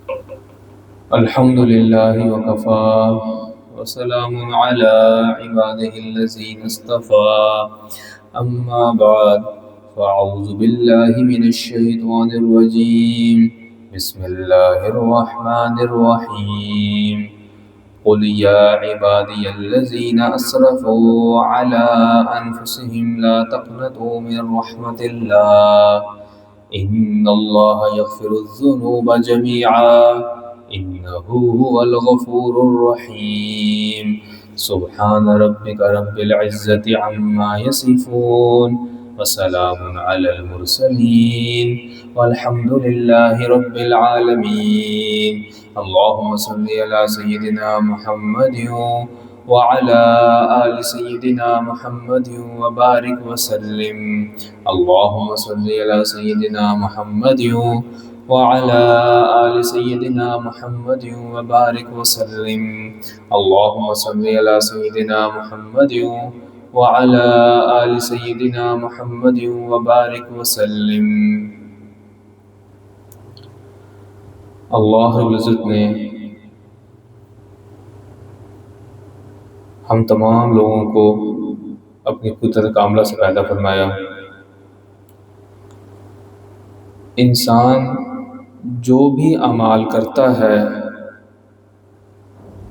الحمد لله وكفى وسلام على عباده الذين اصطفى أما بعد فأعوذ بالله من الشيطان الرجيم بسم الله الرحمن الرحيم قل يا عبادي الذين أسرفوا على أنفسهم لا تقنطوا من رحمة الله إن الله يغفر الذنوب جميعا إنه هو الغفور الرحيم سبحان ربك رب العزة عما يصفون وسلام على المرسلين والحمد لله رب العالمين اللهم صل على سيدنا محمد وعلى آل سيدنا محمد وبارك وسلم اللهم صل على سيدنا محمد وعلى آل سيدنا محمد وبارك وسلم اللهم صل على سيدنا محمد وعلى آل سيدنا محمد وبارك وسلم۔ اللہ رب العزت نے ہم تمام لوگوں کو اپنی قدرت کاملہ سے پیدا فرمایا۔ انسان جو بھی اعمال کرتا ہے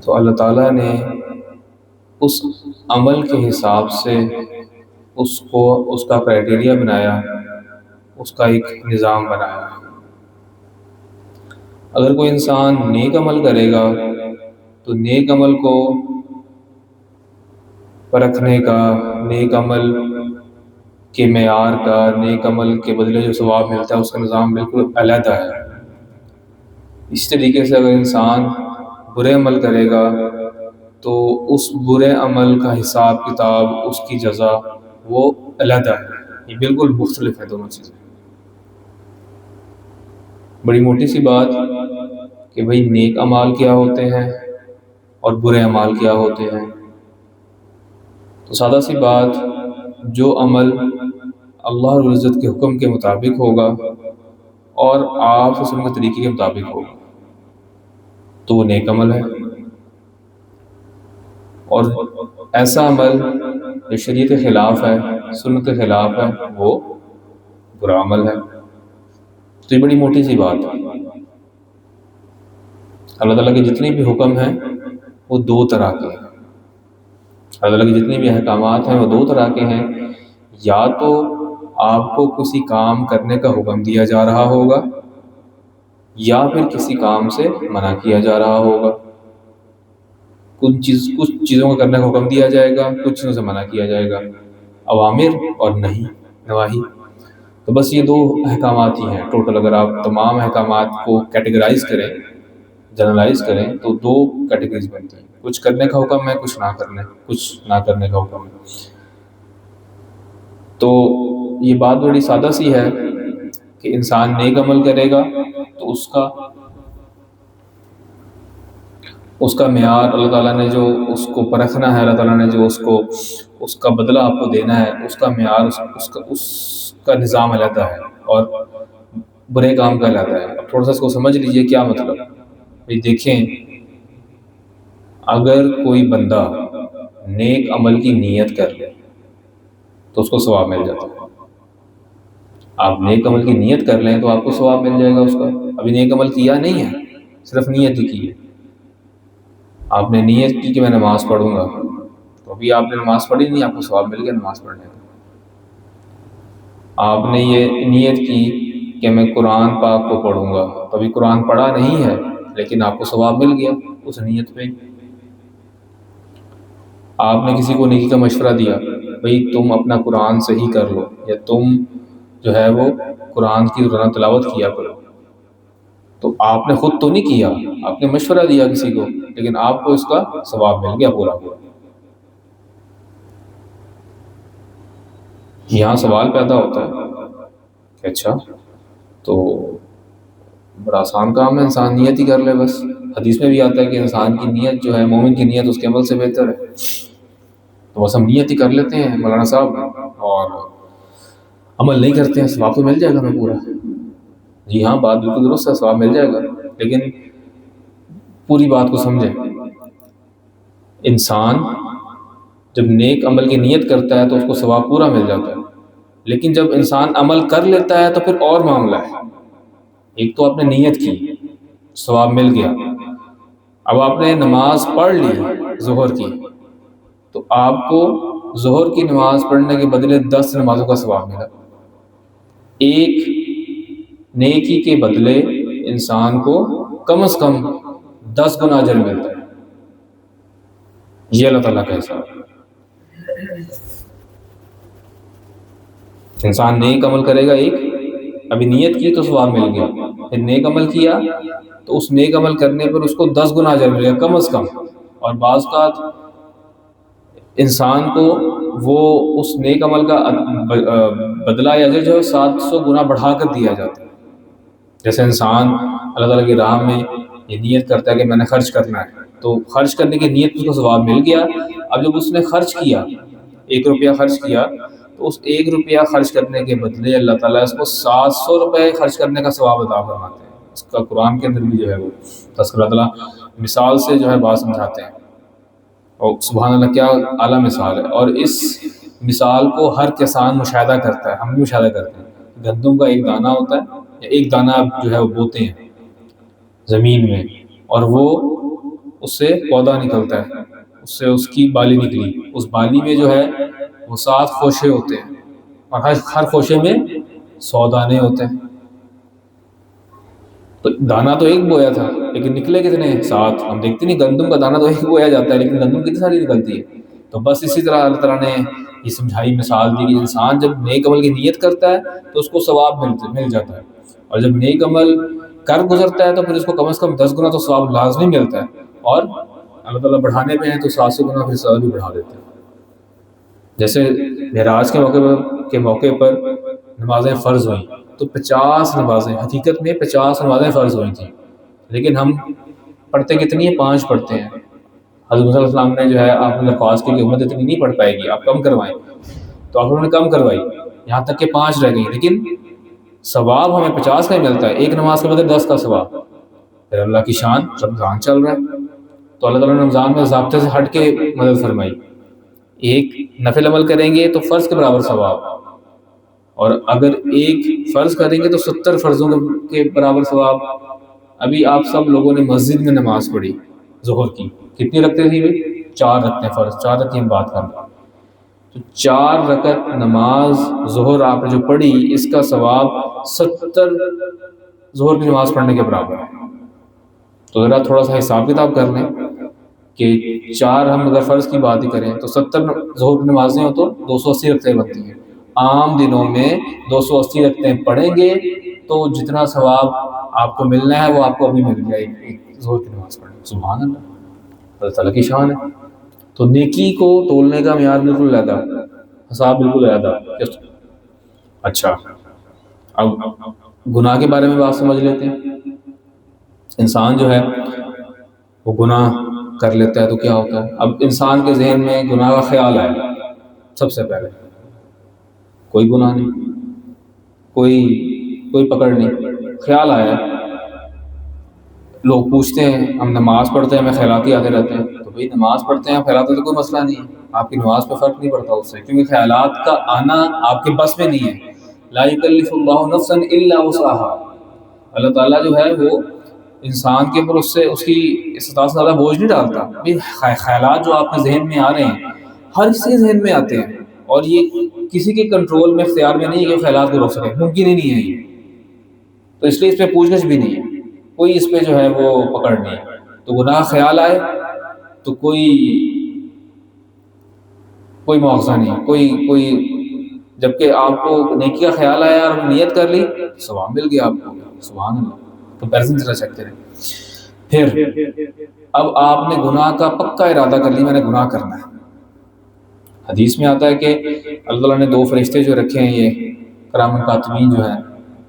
تو اللہ تعالیٰ نے اس عمل کے حساب سے اس کا کرائٹیریا بنایا، اس کا ایک نظام بنایا۔ اگر کوئی انسان نیک عمل کرے گا تو نیک عمل کو پرکھنے کا، نیک عمل کے معیار کا، نیک عمل کے بدلے جو ثواب ملتا ہے اس کا نظام بالکل علیحدہ ہے۔ اس طریقے سے اگر انسان برے عمل کرے گا تو اس برے عمل کا حساب کتاب، اس کی جزا وہ علیحدہ ہے۔ یہ بالکل مختلف ہے دونوں چیزیں۔ بڑی موٹی سی بات کہ بھئی نیک اعمال کیا ہوتے ہیں اور برے اعمال کیا ہوتے ہیں۔ تو سادہ سی بات، جو عمل اللہ رب العزت کے حکم کے مطابق ہوگا اور آپ صلی اللہ علیہ وسلم کے طریقے کے مطابق ہوگا تو وہ نیک عمل ہے، اور ایسا عمل جو شریعت کے خلاف ہے، سنت کے خلاف ہے، وہ برا عمل ہے۔ تو یہ بڑی موٹی سی بات ہے۔ اللہ تعالیٰ کے جتنے بھی حکم ہیں وہ دو طرح کے ہیں۔ اللہ تعالیٰ کے جتنے بھی احکامات ہیں وہ دو طرح کے ہیں۔ یا تو آپ کو کسی کام کرنے کا حکم دیا جا رہا ہوگا یا پھر کسی کام سے منع کیا جا رہا ہوگا۔ کچھ چیزوں کو کرنے کا حکم دیا جائے گا، کچھ چیزوں سے منع کیا جائے گا، اوامر اور نواہی۔ تو بس یہ دو احکامات ہی ہیں ٹوٹل۔ اگر آپ تمام احکامات کو کیٹیگرائز کریں، جنرلائز کریں تو دو کیٹیگریز بنتی ہیں، کچھ کرنے کا حکم ہے، کچھ نہ کرنے کا حکم ہے۔ تو یہ بات بڑی سادہ سی ہے کہ انسان نیک عمل کرے گا تو اس کا معیار اللہ تعالیٰ نے جو اس کو پرکھنا ہے، اللہ تعالیٰ نے جو اس کا بدلہ آپ کو دینا ہے، اس کا معیار، اس کا نظام علیحدہ ہے اور برے کام کا علیحدہ ہے۔ اب تھوڑا سا اس کو سمجھ لیجئے کیا مطلب۔ بھئی دیکھیں، اگر کوئی بندہ نیک عمل کی نیت کر لے تو اس کو ثواب مل جاتا ہے۔ آپ نیک عمل کی نیت کر لیں تو آپ کو ثواب مل جائے گا اس کا۔ ابھی نیک عمل کیا نہیں ہے، صرف نیت ہی کی ہے۔ آپ نے نیت کی کہ میں نماز پڑھوں گا، تو ابھی آپ نے نماز پڑھی نہیں، آپ کو ثواب مل گیا نماز پڑھنے کا۔ آپ نے یہ نیت کی کہ میں قرآن پاک کو پڑھوں گا، تو ابھی قرآن پڑھا نہیں ہے لیکن آپ کو ثواب مل گیا اس نیت پہ۔ آپ نے کسی کو نیکی کا مشورہ دیا، بھئی تم اپنا قرآن صحیح کر لو، یا تم جو ہے وہ قرآن کی روزانہ تلاوت کیا کرو، تو آپ نے خود تو نہیں کیا، آپ نے مشورہ دیا کسی کو، لیکن آپ کو اس کا ثواب مل گیا پورا۔ یہاں سوال پیدا ہوتا ہے کہ اچھا تو بڑا آسان کام ہے، انسان نیت ہی کر لے بس۔ حدیث میں بھی آتا ہے کہ انسان کی نیت جو ہے، مومن کی نیت اس کے عمل سے بہتر ہے، تو بس ہم نیت ہی کر لیتے ہیں مولانا صاحب اور عمل نہیں کرتے ہیں، ثواب تو مل جائے گا ہمیں پورا۔ جی ہاں، بات بالکل درست ہے، ثواب مل جائے گا، لیکن پوری بات کو سمجھیں. انسان جب نیک عمل کی نیت کرتا ہے تو اس کو ثواب پورا مل جاتا ہے، لیکن جب انسان عمل کر لیتا ہے تو پھر اور معاملہ ہے. ایک تو آپ نے نیت کی، ثواب مل گیا. اب آپ نے نماز پڑھ لی ظہر کی، تو آپ کو ظہر کی نماز پڑھنے کے بدلے 10 نمازوں کا ثواب ملا. ایک نیکی کے بدلے انسان کو کم از کم 10 گنا اجر ملتا ہے. یہ اللہ تعالیٰ کا حساب ہے. انسان نیک عمل کرے گا، ایک ابھی نیت کی تو ثواب مل گیا، پھر نیک عمل کیا تو اس نیک عمل کرنے پر اس کو 10 گنا اجر ملے گا کم از کم. اور بعض کا انسان کو وہ اس نیک عمل کا بدلہ یا اجر جو ہے 700 گنا بڑھا کر دیا جاتا ہے. جیسے انسان اللہ تعالیٰ کی راہ میں یہ نیت کرتا ہے کہ میں نے خرچ کرنا ہے، تو خرچ کرنے کی نیت اس کو ثواب مل گیا. اب جب اس نے خرچ کیا، 1 روپیہ خرچ کیا، تو اس 1 روپیہ خرچ کرنے کے بدلے اللہ تعالیٰ اس کو 700 روپے خرچ کرنے کا ثواب عطا فرماتے ہیں. اس کا قرآن کے اندر بھی جو ہے وہ اللہ تعالیٰ مثال سے جو ہے بات سمجھاتے ہیں. اور سبحان اللہ کیا اعلیٰ مثال ہے. اور اس مثال کو ہر کسان مشاہدہ کرتا ہے، ہم بھی مشاہدہ کرتے ہیں. گندم کا ایک دانہ ہوتا ہے، یا ایک دانہ جو ہے وہ بوتے ہیں زمین میں، اور وہ اس سے پودا نکلتا ہے، اس سے اس کی بالی نکلی. اس بالی میں جو ہے وہ 7 خوشے ہوتے ہیں، اور ہر خوشے میں 100 دانے ہوتے ہیں. تو دانہ تو ایک بویا تھا، لیکن نکلے کتنے؟ 7. ہم دیکھتے نہیں، گندم کا دانہ تو ایک بویا جاتا ہے، لیکن گندم کتنی ساری نکلتی ہے. تو بس اسی طرح اللہ تعالیٰ نے یہ سمجھائی مثال دی کہ انسان جب نیک عمل کی نیت کرتا ہے تو اس کو ثواب مل جاتا ہے، اور جب نیک عمل کر گزرتا ہے تو پھر اس کو کم از کم 10 گنا تو ثواب لازمی ملتا ہے. اور اللہ تعالیٰ بڑھانے پہ ہیں تو 700 گنا پھر ثواب بھی بڑھا دیتے ہیں. جیسے معراج کے موقع پر نمازیں فرض ہوئیں تو 50 نمازیں، حقیقت میں 50 نمازیں فرض ہوئی تھیں، لیکن ہم پڑھتے کتنی ہیں؟ 5 پڑھتے ہیں. حضرت صلی اللہ علیہ وسلم نے جو ہے آپ نے درخواست کی کہ امت اتنی نہیں پڑھ پائے گی، آپ کم کروائیں، تو آپ نے کم کروائی، یہاں تک کہ 5 رہ گئی، لیکن ثواب ہمیں 50 کا ہی ملتا ہے. ایک نماز کے بدلے 10 کا ثواب. پھر اللہ کی شان، رمضان چل رہا ہے تو اللہ تعالیٰ نے رمضان میں ضابطے سے ہٹ کے مدد فرمائی. ایک نفل عمل کریں گے تو فرض کے برابر ثواب، اور اگر ایک فرض کریں گے تو 70 فرضوں کے برابر ثواب. ابھی آپ سب لوگوں نے مسجد میں نماز پڑھی ظہر کی، کتنی رکعتیں تھی؟ 4 رکعتیں فرض، 4 رکعتیں ہم بات کر رہے ہیں. تو 4 رکعت نماز ظہر آپ نے جو پڑھی، اس کا ثواب 70 ظہر کی نماز پڑھنے کے برابر ہے. تو ذرا تھوڑا سا حساب کتاب کر لیں کہ 4 ہم اگر فرض کی بات ہی کریں تو 70 ظہر کی نمازیں ہو تو 280 رکعتیں بنتی ہیں. عام دنوں میں 280 رکعتیں پڑھیں گے تو جتنا ثواب آپ کو ملنا ہے وہ آپ کو ابھی مل جائے ایک ظہر کی نماز پڑھیں. سبحان اللہ، اللہ تعالیٰ کی شان ہے. تو نیکی کو تولنے کا معیار بالکل علیحدہ، حساب بالکل علیحدہ. اچھا، اب گناہ کے بارے میں بات سمجھ لیتے ہیں. انسان جو ہے وہ گناہ کر لیتا ہے تو کیا ہوتا ہے؟ اب انسان کے ذہن میں گناہ کا خیال آئے، سب سے پہلے کوئی گناہ نہیں، کوئی پکڑ نہیں، خیال آیا. لوگ پوچھتے ہیں ہم نماز پڑھتے ہیں ہمیں خیالاتی آتے رہتے ہیں. تو بھئی نماز پڑھتے ہیں خیالات تو کوئی مسئلہ نہیں ہے، آپ کی نماز پہ فرق نہیں پڑتا اس سے، کیونکہ خیالات کا آنا آپ کے بس میں نہیں ہے. لا یکلف اللہ نفسا الا وسعها. اللہ تعالیٰ جو ہے وہ انسان کے اوپر اس کی استطاعت سے زیادہ بوجھ نہیں ڈالتا. خیالات جو آپ کے ذہن میں آ رہے ہیں ہر کسی کے ذہن میں آتے ہیں، اور یہ کسی کے کنٹرول میں، اختیار میں نہیں ہے کہ خیالات کو روک سکے، ممکن ہی نہیں ہے یہ. تو اس لیے اس پہ پوچھ گچھ بھی نہیں ہے، کوئی اس پہ جو ہے وہ پکڑ نہیں ہے. تو گناہ خیال آئے تو کوئی مواخذہ نہیں، کوئی جبکہ آپ کو نیکی کا خیال آیا اور نیت کر لی، ثواب مل گیا آپ کو. سبحان اللہ. کمپیریزن ذرا چیک کریں. پھر اب آپ نے گناہ کا پکا ارادہ کر لی، میں نے گناہ کرنا ہے. حدیث میں آتا ہے کہ اللہ تعالیٰ نے 2 فرشتے جو رکھے ہیں، یہ کرام کاتبین جو ہیں،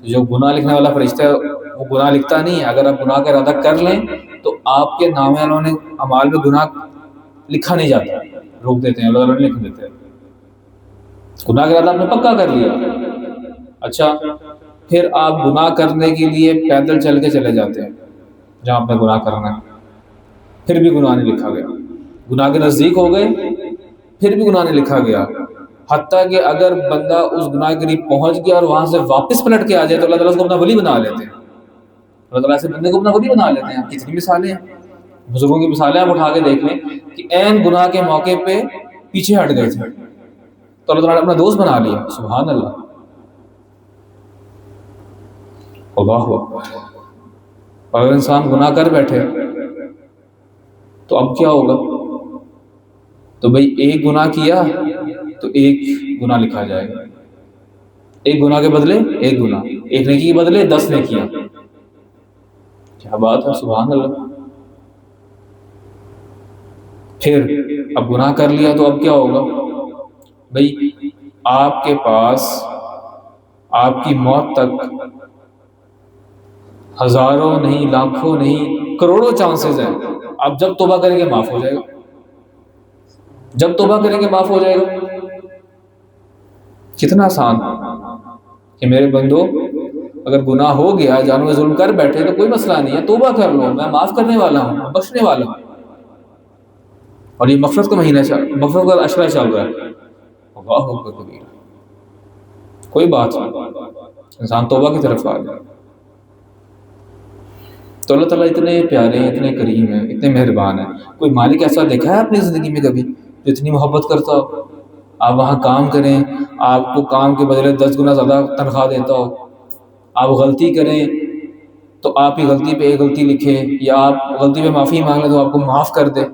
جو گناہ لکھنے والا فرشتہ ہے وہ گناہ لکھتا نہیں ہے. اگر آپ گناہ کا ارادہ کر لیں تو آپ کے نامہ اعمال میں گناہ لکھا نہیں جاتا، روک دیتے ہیں، اللہ تعالیٰ نے لکھ دیتے ہیں. گناہ کا ارادہ آپ نے پکا کر لیا. اچھا، پھر آپ گناہ کرنے کے لیے پیدل چل کے چلے جاتے ہیں، جہاں آپ نے گناہ کرنا ہے، پھر بھی گناہ نہیں لکھا گیا، گناہ کے نزدیک ہو گئے پھر بھی گناہ نہیں لکھا گیا، حتیٰ کہ اگر بندہ اس گناہ کے قریب پہنچ گیا اور وہاں سے واپس پلٹ کے آ جائے تو اللہ تعالیٰ اس کو اپنا ولی بنا لیتے ہیں، اللہ تعالیٰ سے بندے کو اپنا ولی بنا لیتے ہیں۔ کتنی مثالیں ہیں، بزرگوں کی مثالیں آپ اٹھا کے دیکھ لیں کہ عین گناہ کے موقع پہ پیچھے ہٹ گئے تھے تو اللہ تعالیٰ نے اپنا دوست بنا لیا، سبحان اللہ، اللہ اکبر۔ اور اگر انسان گناہ کر بیٹھے تو اب کیا ہوگا؟ تو بھئی ایک گناہ کیا تو ایک گناہ لکھا جائے گا، ایک گناہ کے بدلے ایک گناہ، ایک نیکی کے بدلے 10 نیکیاں، کیا بات ہے، سبحان اللہ۔ پھر اب گناہ کر لیا تو اب کیا ہوگا؟ بھئی آپ کے پاس آپ کی موت تک ہزاروں نہیں، لاکھوں نہیں، کروڑوں چانسز ہیں، آپ جب توبہ کریں گے معاف ہو جائے گا، جب توبہ کریں گے معاف ہو جائے گا۔ کتنا آسان کہ میرے بندو اگر گناہ ہو گیا، جانوں میں ظلم کر بیٹھے تو کوئی مسئلہ نہیں ہے، توبہ کر لو، میں معاف کرنے والا ہوں، بخشنے والا ہوں۔ اور یہ مغفرت کا مہینہ مغفرت کا عشرہ چل رہا ہے، اللہ اکبر کبیر، کوئی بات نہیں، انسان توبہ کی طرف آ جائے۔ تو اللہ تعالیٰ اتنے پیارے ہیں، اتنے کریم ہیں، اتنے مہربان ہیں۔ کوئی مالک ایسا دیکھا ہے اپنی زندگی میں کبھی جو اتنی محبت کرتا ہو؟ آپ وہاں کام کریں، آپ کو کام کے بدلے 10 گنا زیادہ تنخواہ دیتا ہو، آپ غلطی کریں تو آپ کی غلطی پہ ایک غلطی لکھے، یا آپ غلطی پہ معافی مانگ لیں تو آپ کو معاف کر دے۔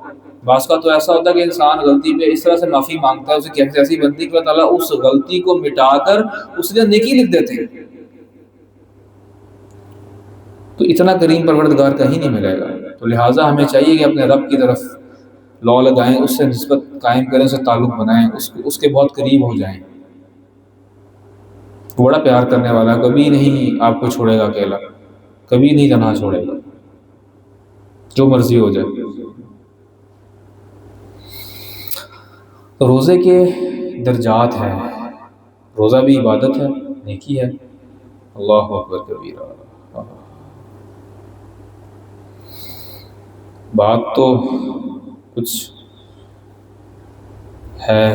بعض کا تو ایسا ہوتا ہے کہ انسان غلطی پہ اس طرح سے معافی مانگتا ہے، اسے کیسی ایسی بنتی کہ اللہ تعالیٰ اس غلطی کو مٹا کر اس لیے نیکی لکھ دیتے ہیں۔ تو اتنا کریم پروردگار کہیں نہیں ملے گا، تو لہٰذا ہمیں چاہیے کہ اپنے رب کی طرف لو لگائیں، اس سے نسبت قائم کریں، اس سے تعلق بنائیں، اس کے بہت قریب ہو جائیں۔ وہ بڑا پیار کرنے والا، کبھی نہیں آپ کو چھوڑے گا اکیلا، کبھی نہیں تنہا چھوڑے گا، جو مرضی ہو جائے۔ تو روزے کے درجات ہیں، روزہ بھی عبادت ہے، نیکی ہے، اللہ اکبر کبیرہ۔ بات تو کچھ ہے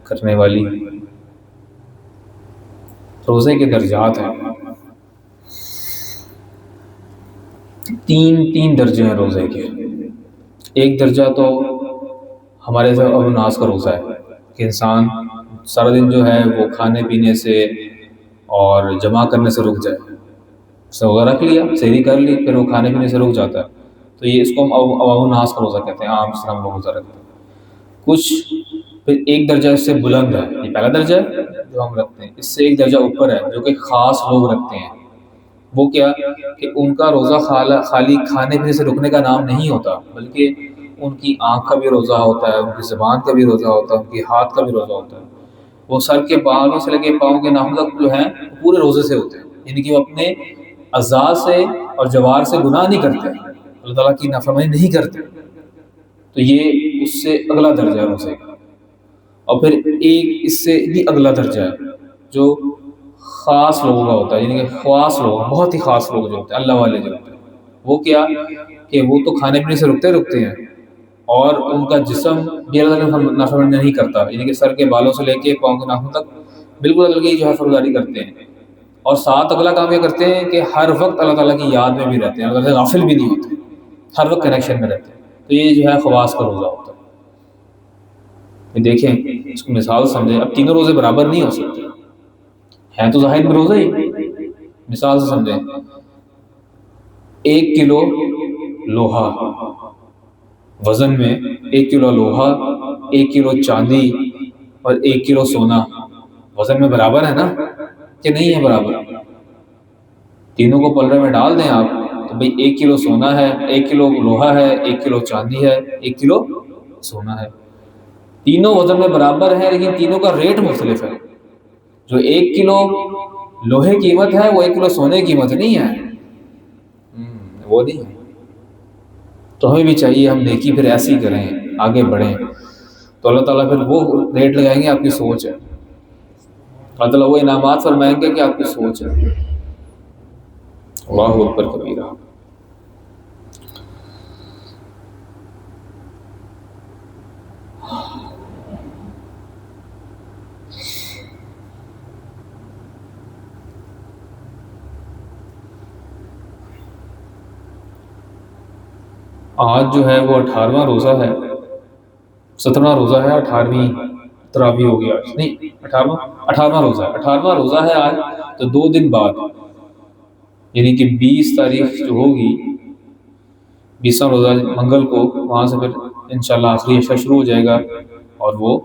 کرنے والی۔ روزے کے درجات ہیں، تین درجے ہیں روزے کے۔ ایک درجہ تو ہمارے اب و ناز کا روزہ ہے کہ انسان سارا دن جو ہے وہ کھانے پینے سے اور جمع کرنے سے رک جائے، روزہ رکھ لیا، سحری کر لی، پھر وہ کھانے پینے سے رک جاتا ہے، تو یہ اس کو ہم اب و ناز کا روزہ کہتے ہیں، عام اس طرح ہم لوگ روزہ رکھتے ہیں۔ کچھ پھر ایک درجہ اس سے بلند ہے، یہ پہلا درجہ ہے جو ہم رکھتے ہیں، اس سے ایک درجہ اوپر ہے جو کہ خاص لوگ رکھتے ہیں۔ وہ کیا کہ ان کا روزہ خالی کھانے پینے سے رکنے کا نام نہیں ہوتا، بلکہ ان کی آنکھ کا بھی روزہ ہوتا ہے، ان کی زبان کا بھی روزہ ہوتا ہے، ان کی ہاتھ کا بھی روزہ ہوتا ہے۔ وہ سر کے بالوں سے لے کے پاؤں کے ناخن تک جو ہیں پورے روزے سے ہوتے ہیں، یعنی کہ وہ اپنے اعضاء سے اور جوار سے گناہ نہیں کرتے، اللہ تعالیٰ کی نافرمانی نہیں کرتے۔ تو یہ اس سے اگلا درجہ ہے روزے کا۔ اور پھر ایک اس سے بھی اگلا درجہ ہے جو خاص لوگوں کا ہوتا ہے، یعنی کہ خاص لوگ، بہت ہی خاص لوگ جو ہوتے ہیں، اللہ والے جو ہوتے ہیں، وہ کیا کہ وہ تو کھانے پینے سے رکتے ہیں اور ان کا جسم بھی اللہ تعالیٰ نافرمانی نہیں کرتا، یعنی کہ سر کے بالوں سے لے کے پاؤں کے ناخن تک بالکل اللہ کی جو ہے فرمانبرداری کرتے ہیں، اور ساتھ اگلا کام یہ کرتے ہیں کہ ہر وقت اللہ تعالیٰ کی یاد میں بھی رہتے ہیں، اللہ تعالیٰ سے غافل بھی نہیں ہوتے، ہر وقت کنیکشن میں رہتے ہیں۔ تو یہ جو ہے خواص کا روزہ ہوتا ہے۔ دیکھیں اس کو مثال سمجھیں، اب تینوں روزے برابر نہیں ہو سکتے ہیں، تو ظاہر میں روزہ ہی، مثال سے سمجھیں، 1 کلو لوہا وزن میں، 1 کلو لوہا، 1 کلو چاندی اور 1 کلو سونا وزن میں برابر ہے نا کہ نہیں ہے برابر؟ تینوں کو پلڑے میں ڈال دیں آپ تو بھئی 1 کلو سونا ہے، 1 کلو لوہا ہے، 1 کلو چاندی ہے، 1 کلو سونا ہے، تینوں وزن میں برابر ہیں، لیکن تینوں کا ریٹ مختلف ہے۔ جو 1 کلو لوہے کی قیمت ہے وہ 1 کلو سونے کی قیمت نہیں ہے، وہ نہیں ہے۔ تو ہمیں بھی چاہیے ہم نیکی پھر ایسی کریں، آگے بڑھیں، تو اللہ تعالیٰ پھر وہ ریٹ لگائیں گے، آپ کی سوچ ہے، اللہ تعالیٰ وہ انعامات فرمائیں گے کہ آپ کی سوچ ہے۔ اللہ اکبر کبیرہ۔ آج جو ہے وہ 18واں روزہ ہے، 17واں روزہ ہے، 18ویں تراویح ہوگی آج، نہیں 18واں روزہ ہے، 18واں روزہ ہے آج، تو 2 دن بعد یعنی کہ 20 تاریخ جو ہوگی، 20واں روزہ منگل کو، وہاں سے پھر انشاءاللہ آخری عشاء شروع ہو جائے گا، اور وہ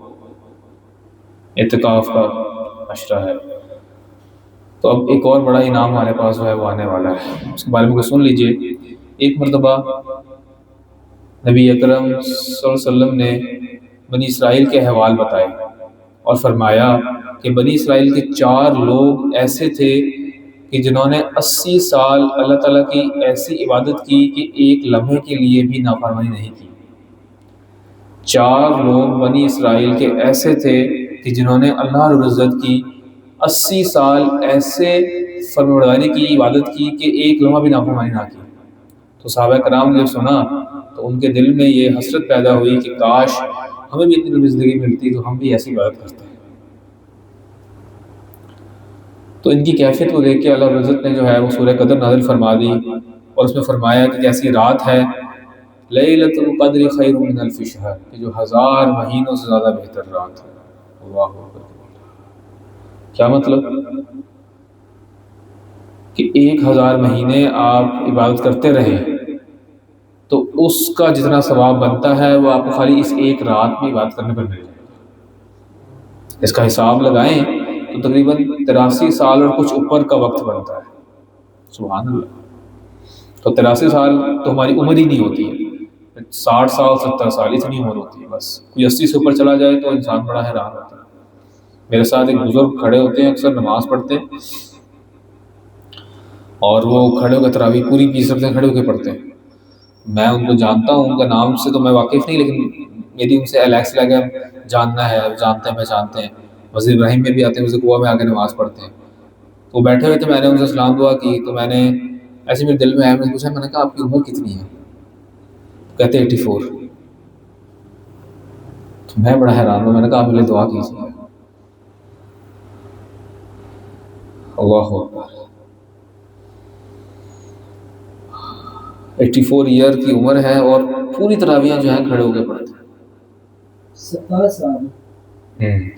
اعتکاف کا عشرہ ہے۔ تو اب ایک اور بڑا انعام ہمارے پاس جو ہے وہ آنے والا ہے، اس کے بارے میں سن لیجئے۔ ایک مرتبہ نبی اکرم صلی اللہ علیہ وسلم نے بنی اسرائیل کے احوال بتائے اور فرمایا کہ بنی اسرائیل کے 4 لوگ ایسے تھے کہ جنہوں نے 80 سال اللہ تعالیٰ کی ایسی عبادت کی کہ ایک لمحے کے لیے بھی نافرمانی نہیں کی۔ 4 لوگ بنی اسرائیل کے ایسے تھے کہ جنہوں نے اللہ رب العزت کی 80 سال ایسے فرمانبرداری کی، عبادت کی کہ ایک لمحہ بھی نافرمانی نہ کی۔ تو صحابہ کرام نے جب سنا تو ان کے دل میں یہ حسرت پیدا ہوئی کہ کاش ہمیں بھی اتنی لمبی زندگی ملتی تو ہم بھی ایسی عبادت کرتے ہیں۔ تو ان کی کیفیت کو دیکھ کے اللہ رب العزت نے جو ہے وہ سورہ قدر نازل فرما دی، اور اس میں فرمایا کہ جیسی رات ہے لیلۃ القدر خیر من الف شہر، کہ جو 1000 مہینوں سے زیادہ بہتر رات ہے۔ اللہ اکبر! کیا مطلب کہ 1000 مہینے آپ عبادت کرتے رہے تو اس کا جتنا ثواب بنتا ہے وہ آپ کو خالی اس ایک رات میں عبادت کرنے پر مل جائے گا۔ اس کا حساب لگائیں تو تقریباً 83 سال اور کچھ اوپر کا وقت بنتا ہے۔ سبحان اللہ! تو 83 سال تو ہماری عمر ہی نہیں ہوتی ہے، 60 سال 70 سال اتنی عمر ہوتی ہے بس۔ کوئی 80 سے اوپر چلا جائے تو انسان بڑا حیران ہوتا ہے۔ میرے ساتھ ایک بزرگ کھڑے ہوتے ہیں، اکثر نماز پڑھتے ہیں، اور وہ کھڑے ہو کے تراویح پوری 20 رکعتیں کھڑے ہو کے پڑھتے ہیں۔ میں ان کو جانتا ہوں، ان کا نام سے تو میں واقف نہیں، لیکن میری ان سے الیکس لگا جاننا ہے، جانتے ہیں پہچانتے ہیں۔ مسجد ابراہیم میں بھی آتے ہیں، مسجد قباء میں آ کے نماز پڑھتے ہیں۔ تو بیٹھے ہوئے تھے، میں نے ان سے سلام دعا کی، تو میں نے ایسے میرے دل میں آیا، میں نے پوچھا، میں نے کہا آپ کی عمر کتنی ہے؟ کہتے 84۔ تو میں بڑا حیران ہوں، میں نے کہا آپ میرے لیے دعا کیجیے۔ اللہ اکبر! 84 ایئر کی عمر ہے اور پوری تراویحیں جو ہیں کھڑے ہو کے پڑھتے ہیں۔ 17 سال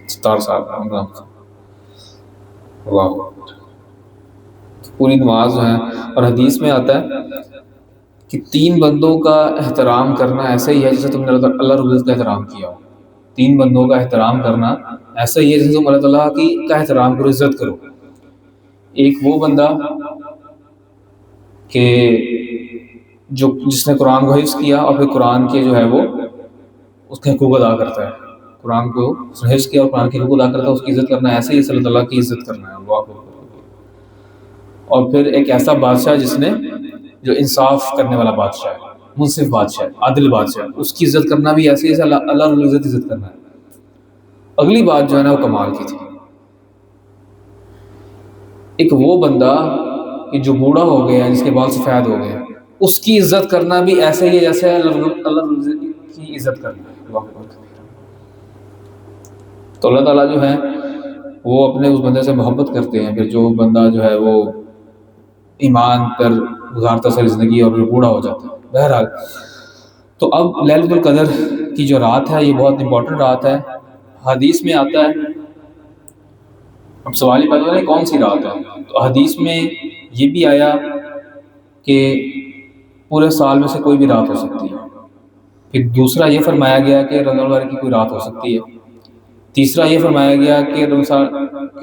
17 سال اللہ اکبر! پوری نماز جو ہے، اور حدیث میں آتا ہے کہ 3 بندوں کا احترام کرنا ایسا ہی ہے جیسے تم نے اللہ رب العزت کا احترام کیا ہو۔ 3 بندوں کا احترام کرنا ایسا ہی ہے جیسے تم اللہ تعالیٰ کی کا احترام کرو، عزت کرو۔ ایک وہ بندہ کہ جس نے قرآن کو حفظ کیا اور پھر قرآن کے جو ہے وہ اس کے حقوق ادا کرتا ہے، قرآن کو اس نے حفظ کیا اور قرآن کے حقوق ادا کرتا ہے، اس کی عزت کرنا ایسے ہی صلی اللہ تعالیٰ کی عزت کرنا ہے۔ اللہ اکبر! اور پھر ایک ایسا بادشاہ جس نے جو انصاف کرنے والا بادشاہ ہے، منصف بادشاہ ہے، عادل بادشاہ ہے، اس کی عزت کرنا بھی ایسے ہی جیسے اللہ رب العزت عزت کرنا ہے۔ اگلی بات جو ہے نا وہ کمال کی تھی۔ ایک وہ بندہ کہ جو بوڑھا ہو گیا ہے، جس کے بال سفید ہو گئے ہیں، اس کی عزت کرنا بھی ایسے ہی ہے جیسے اللہ رب العزت کی عزت کرنا ہے۔ اللہ اکبر! تو اللہ تعالیٰ جو ہے وہ اپنے اس بندے سے محبت کرتے ہیں کہ جو بندہ جو ہے وہ ایمان پر گزارتا ساری زندگی اور بوڑھا ہو جاتا ہے۔ بہرحال تو اب لیلۃ القدر کی جو رات ہے یہ بہت امپورٹنٹ رات ہے۔ حدیث میں آتا ہے، اب سوال یہ پیدا ہے کون سی رات ہے؟ تو حدیث میں یہ بھی آیا کہ پورے سال میں سے کوئی بھی رات ہو سکتی ہے۔ پھر دوسرا یہ فرمایا گیا کہ رمضان والے کی کوئی رات ہو سکتی ہے۔ تیسرا یہ فرمایا گیا کہ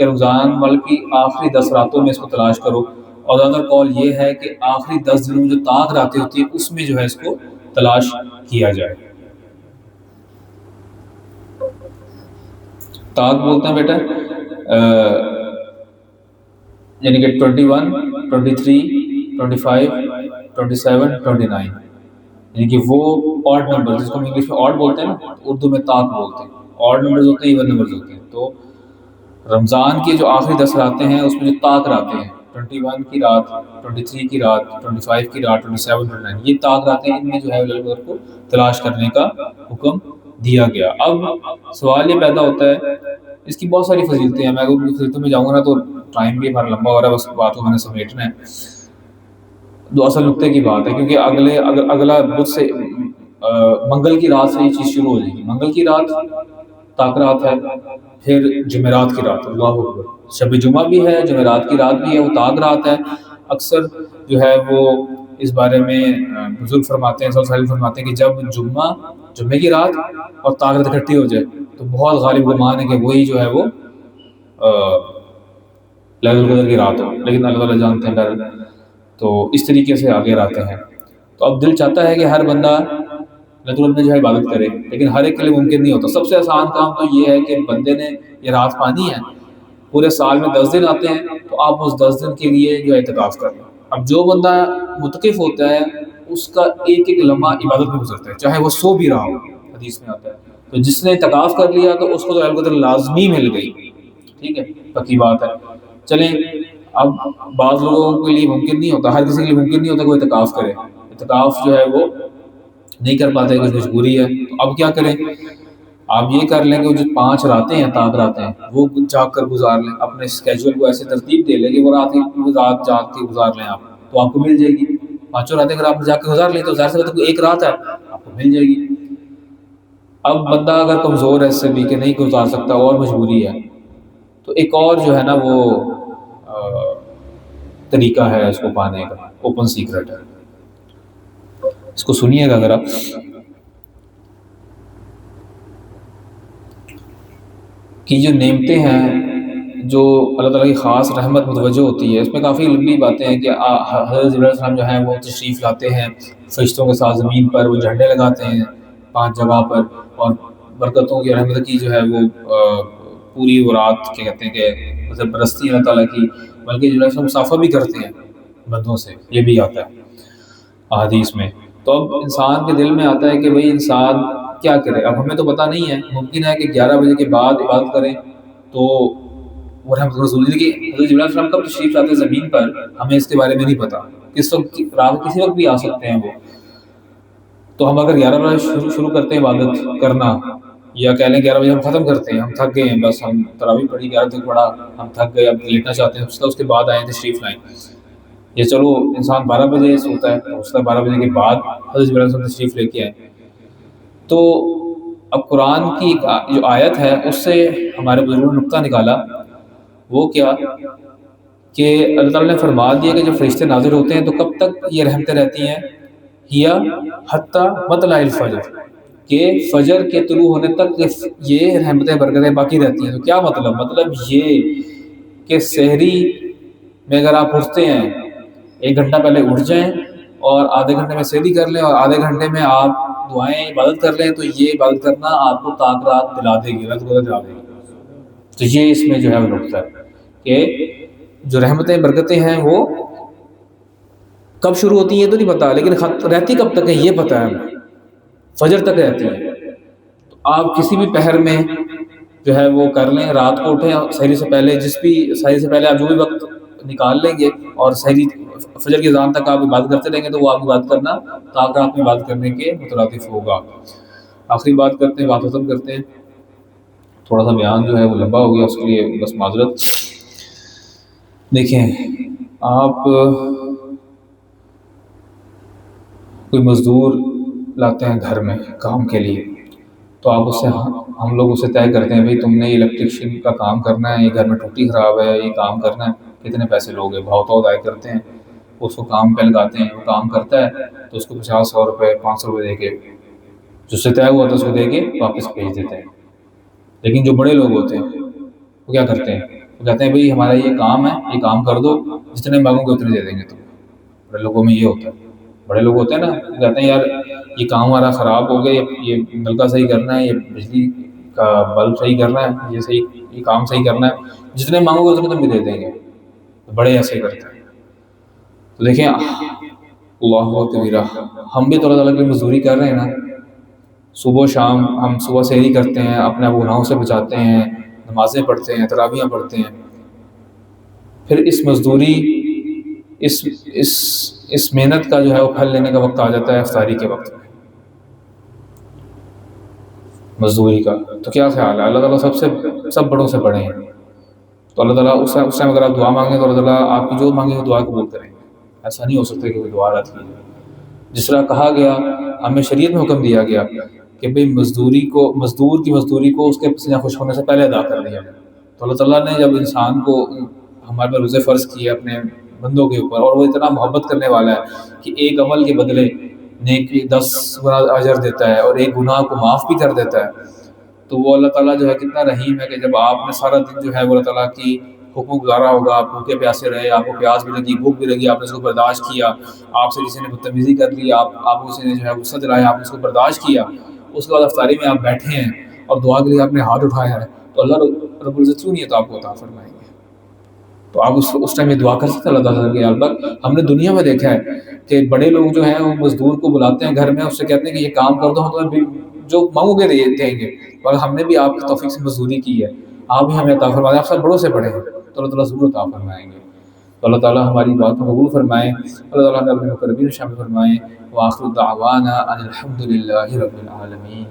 رمضان والے کی آخری 10 راتوں میں اس کو تلاش کرو، اور زیادہ قول یہ ہے کہ آخری 10 دنوں میں جو طاق راتیں ہوتی ہیں اس میں جو ہے اس کو تلاش کیا جائے۔ طاق بولتے ہیں بیٹا یعنی کہ 21 23 25 27 29، یعنی کہ وہ آڈ نمبر جس کو ہم انگلش میں آڈ بولتے ہیں نا، اردو میں طاق بولتے ہیں۔ آڈ نمبرز ہوتے ہیں، ایون نمبرز ہوتے ہیں۔ تو رمضان کی جو آخری 10 راتیں ہیں اس میں جو طاق راتیں ہیں، 21 کی رات، 23 کی رات، 25 کی رات، 27 29، یہ طاق راتیں ان میں جو ہے اللہ کو تلاش کرنے کا حکم دیا گیا۔ اب سوال یہ پیدا ہوتا ہے، اس کی بہت ساری فضیلتیں ہیں، میں اگر فضیلتوں میں جاؤں گا نا تو ٹائم بھی ہمارا لمبا ہو رہا ہے، بس بات کو میں نے سمیٹنا ہے۔ جو اصل نقطے کی بات ہے، کیونکہ اگلا بدھ سے منگل کی رات سے یہ چیز شروع ہو جائے گی۔ منگل کی رات تاک رات ہے، پھر جمعرات کی رات، اللہ اکبر، شب جمعہ بھی ہے، جمعرات کی رات بھی ہے، وہ تاک رات ہے۔ اکثر جو ہے وہ اس بارے میں بزرگ فرماتے ہیں، سب سالم فرماتے ہیں کہ جب جمعے کی رات اور تاک رات اکٹھی ہو جائے تو بہت غالب گمان ہے کہ وہی جو ہے وہ لیلۃ القدر کی رات ہو، لیکن اللہ تعالیٰ جانتے ہیں بہرحال۔ تو اس طریقے سے آگے آتے ہیں۔ تو اب دل چاہتا ہے کہ ہر بندہ لیلۃ القدر میں جو ہے عبادت کرے، لیکن ہر ایک کے لیے ممکن نہیں ہوتا۔ سب سے آسان کام تو یہ ہے کہ بندے نے یہ رات پانی ہے، پورے سال میں 10 دن آتے ہیں، تو آپ اس 10 دن کے لیے جو ہے اعتکاف کر لیں۔ اب جو بندہ متقف ہوتا ہے اس کا ایک ایک لمحہ عبادت میں گزرتا ہے، چاہے وہ سو بھی رہا ہو، حدیث میں آتا ہے۔ تو جس نے اعتکاف کر لیا تو اس کو تو لیلۃ القدر لازمی مل گئی، ٹھیک ہے، پکی بات ہے۔ چلیں، اب بعض لوگوں کے لیے ممکن نہیں ہوتا، ہر کسی کے لیے ممکن نہیں ہوتا کوئی اعتکاف کرے، اعتکاف جو ہے وہ نہیں کر پاتے، کچھ مجبوری ہے۔ تو اب کیا کریں؟ آپ یہ کر لیں کہ جو 5 راتیں ہیں، تاک راتیں ہیں، وہ جاگ کر گزار لیں، اپنے اسکیجول کو ایسے ترتیب دے لیں کہ وہ رات جاگ کے گزار لیں آپ، تو آپ کو مل جائے گی 5 راتیں۔ اگر آپ جا کے گزار لیں تو ظاہر سی بات ہے ایک رات ہے آپ کو مل جائے گی۔ اب بندہ اگر کمزور ہے اس سے بھی کہ نہیں گزار سکتا اور مجبوری ہے، تو ایک اور جو ہے نا وہ طریقہ ہے اس کو پانے کا، اوپن سیکرٹ ہے، اس کو سنیے گا ذرا۔ کہ جو نعمتیں ہیں، جو اللہ تعالیٰ کی خاص رحمت متوجہ ہوتی ہے، اس میں کافی لمبی باتیں ہیں کہ حضرت جبرائیل علیہ السلام جو ہیں وہ تشریف لاتے ہیں فرشتوں کے ساتھ زمین پر، وہ جھنڈے لگاتے ہیں 5 جگہ پر، اور برکتوں کی رحمت کی جو ہے وہ پوری وہ رات کیا کہتے ہیں کہ مطلب برستی ہے اللہ تعالیٰ کی، بلکہ جبرائیل علیہ السلام مسافہ بھی کرتے ہیں بندوں سے، یہ بھی آتا ہے احادیث میں۔ تو اب انسان کے دل میں آتا ہے کہ بھئی انسان کیا کرے؟ اب ہمیں تو پتہ نہیں ہے، ممکن ہے کہ 11 بجے کے بعد عبادت کریں تو وہ رحمت رسول کہ حضرت جبرائیل علیہ السلام کب تشریف لاتے ہیں زمین پر، ہمیں اس کے بارے میں نہیں پتہ، کس وقت رات کسی وقت بھی آ سکتے ہیں وہ۔ تو ہم اگر 11 بجے شروع کرتے ہیں عبادت کرنا، یا کہہ لیں 11 بجے ہم ختم کرتے ہیں، ہم تھک گئے ہیں، بس ہم تراویح پڑھی 11 تک پڑھا، ہم تھک گئے، اب لیٹنا چاہتے ہیں، اس کے بعد آئیں تشریف لائیں، یا چلو انسان 12 بجے سوتا ہے، اس کا 12 بجے کے بعد حضرت جبرائیل علیہ السلام تشریف لے کے آئیں۔ تو اب قرآن کی جو آیت ہے اس سے ہمارے بزرگوں نے نقطہ نکالا، وہ کیا کہ اللہ تعالیٰ نے فرما دیا کہ جب فرشتے نازل ہوتے ہیں تو کب تک یہ رحمتیں رہتی ہیں، ہیا حتی مطلع الفجر، کہ فجر کے طلوع ہونے تک یہ رحمتیں برکتیں باقی رہتی ہیں۔ تو کیا مطلب یہ کہ سحری میں اگر آپ اٹھتے ہیں 1 گھنٹہ پہلے اٹھ جائیں اور آدھے گھنٹے میں سحری کر لیں اور آدھے گھنٹے میں آپ دعائیں عبادت کر لیں، تو یہ عبادت کرنا آپ کو تاک رات دلا دے گی، رات کو دلا دے گی۔ تو یہ اس میں جو ہے وہ نقطہ ہے کہ جو رحمتیں برکتیں ہیں وہ کب شروع ہوتی ہیں تو نہیں پتہ، لیکن رہتی کب تک ہے یہ پتہ ہے ہمیں، فجر تک رہتی ہے۔ تو آپ کسی بھی پہر میں جو ہے وہ کر لیں، رات کو اٹھیں سحری سے پہلے، سحری سے پہلے آپ جو بھی وقت نکال لیں گے اور سحری فجر کی اذان تک آپ عبادت کرتے رہیں گے تو وہ آپ عبادت کرنا تاک رات میں عبادت کرنے کے مترادف ہوگا۔ آخری بات کرتے ہیں، بات ختم کرتے ہیں، تھوڑا سا بیان جو ہے وہ لمبا ہو گیا، اس کے لیے بس معذرت۔ دیکھیں، آپ کوئی مزدور لاتے ہیں گھر میں کام کے لیے، تو آپ اس سے ہم لوگ اسے طے کرتے ہیں بھئی تم نے الیکٹریشین کا کام کرنا ہے، یہ گھر میں ٹوٹی خراب ہے، یہ کام کرنا ہے، کتنے پیسے لوگے، بھاؤ تو طے کرتے ہیں، اس کو کام پہ لگاتے ہیں، وہ کام کرتا ہے تو اس کو 50-100 روپے 500 روپے دے کے، جو سے طے ہوا تھا اس کو دے کے واپس بھیج دیتے ہیں۔ لیکن جو بڑے لوگ ہوتے ہیں وہ کیا کرتے ہیں، وہ کہتے ہیں بھئی ہمارا یہ کام ہے، یہ کام کر دو، جتنے مانگو گے اتنے دے دیں گے تم۔ بڑے لوگوں میں یہ ہوتا ہے، بڑے لوگ ہوتے ہیں نا، وہ کہتے ہیں یار یہ کام ہمارا خراب ہو گیا، یہ نلکا صحیح کرنا ہے، یہ بجلی کا بلب صحیح کرنا ہے، یہ کام صحیح کرنا ہے، جتنے مانگو گے اتنے تم بھی دے دیں گے۔ بڑے ایسے کرتے ہیں۔ تو دیکھیں اللہ کبیرہ، ہم بھی تو اللہ تعالیٰ کی مزدوری کر رہے ہیں نا، صبح و شام ہم صبح سحری کرتے ہیں، اپنے گناہوں سے بچاتے ہیں، نمازیں پڑھتے ہیں، تراویحیں پڑھتے ہیں، پھر اس مزدوری اس محنت کا جو ہے وہ پھل لینے کا وقت آ جاتا ہے افطاری کے وقت میں مزدوری کا۔ تو کیا خیال ہے، اللہ تعالیٰ سب بڑوں سے بڑے ہیں، تو اللہ تعالیٰ اس ٹائم اگر آپ دعا مانگیں تو اللہ تعالیٰ آپ کی جو مانگیں وہ دعا قبول کریں گے۔ ایسا نہیں ہو سکتا کہ کوئی دعا رد کی جائے۔ جس طرح کہا گیا، ہمیں شریعت میں حکم دیا گیا کہ بھئی مزدور کی مزدوری کو اس کے پسینہ خشک ہونے سے پہلے ادا کر دیا جائے۔ تو اللہ تعالیٰ نے جب انسان کو ہمارے پر روزے فرض کیے اپنے بندوں کے اوپر، اور وہ اتنا محبت کرنے والا ہے کہ ایک عمل کے بدلے نیکی 10 گنا اجر دیتا ہے اور ایک گناہ کو معاف بھی کر دیتا ہے، تو وہ اللہ تعالیٰ جو ہے کتنا رحیم ہے کہ جب آپ نے سارا دن جو ہے وہ اللہ تعالیٰ کی حکم گزارا ہوگا، آپ بھوکے پیاسے رہے، آپ کو پیاس بھی لگی، بھوک بھی لگی، آپ نے اس کو برداشت کیا، آپ سے کسی نے بدتمیزی کر لی، آپ کو کسی نے جو ہے غصہ دلایا، آپ نے اس کو برداشت کیا، اس کے بعد افطاری میں آپ بیٹھے ہیں اور دعا کے لیے آپ نے ہاتھ اٹھایا ہے، تو اللہ رب العزت کیوں نہیں ہے تو آپ کو عطا فرمائیں گے۔ تو آپ اس ٹائم یہ دعا کر سکتے ہیں اللہ تعالیٰ کے البتہ ہم نے دنیا میں دیکھا ہے کہ بڑے لوگ جو ہیں وہ مزدور کو بلاتے ہیں گھر میں، اس سے کہتے ہیں کہ یہ کام کر دو، ہم تمہیں جو مانگو گے دیں گے، اور ہم نے بھی آپ کی توفیق سے مزدوری کی ہے، آپ بھی ہمیں عطا فرمائیں، آپ سب بڑوں سے بڑے ہیں تو اللہ تعالیٰ ضرور عطا فرمائیں گے۔ تو اللہ تعالیٰ ہماری بات کو قبول فرمائیں، اللہ تعالیٰ نے اپنے مقربین شامل فرمائیں۔ وآخر دعوانا ان الحمد للہ رب العالمین۔